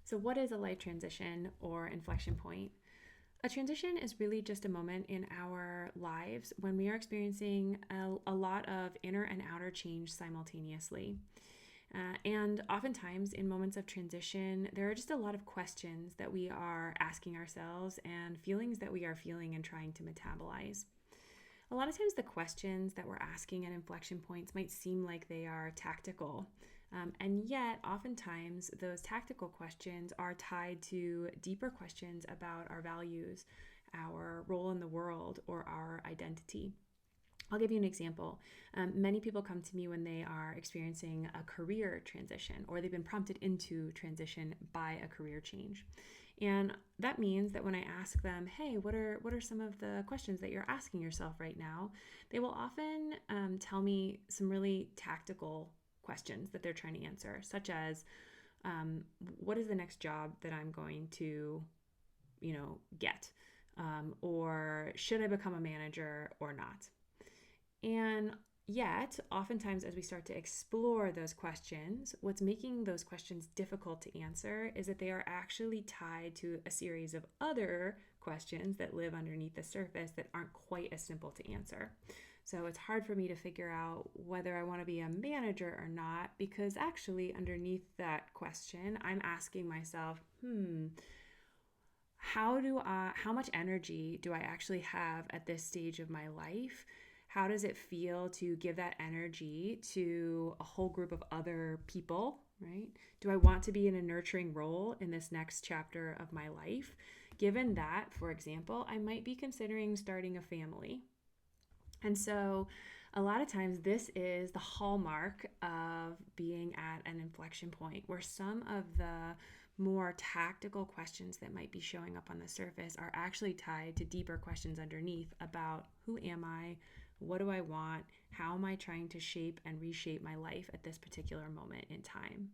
So, what is a life transition or inflection point? A transition is really just a moment in our lives when we are experiencing a lot of inner and outer change simultaneously. And oftentimes, in moments of transition, there are just a lot of questions that we are asking ourselves and feelings that we are feeling and trying to metabolize. A lot of times, the questions that we're asking at inflection points might seem like they are tactical. And yet, oftentimes, those tactical questions are tied to deeper questions about our values, our role in the world, or our identity. I'll give you an example. Many people come to me when they are experiencing a career transition or they've been prompted into transition by a career change. And that means that when I ask them, hey, what are some of the questions that you're asking yourself right now? They will often tell me some really tactical questions that they're trying to answer, such as what is the next job that I'm going to, get? Or should I become a manager or not? And yet, oftentimes, as we start to explore those questions, what's making those questions difficult to answer is that they are actually tied to a series of other questions that live underneath the surface that aren't quite as simple to answer. So it's hard for me to figure out whether I want to be a manager or not, because actually, underneath that question, I'm asking myself, how much energy do I actually have at this stage of my life? How does it feel to give that energy to a whole group of other people, right? Do I want to be in a nurturing role in this next chapter of my life? Given that, for example, I might be considering starting a family. And so a lot of times this is the hallmark of being at an inflection point where some of the more tactical questions that might be showing up on the surface are actually tied to deeper questions underneath about who am I, what do I want, how am I trying to shape and reshape my life at this particular moment in time.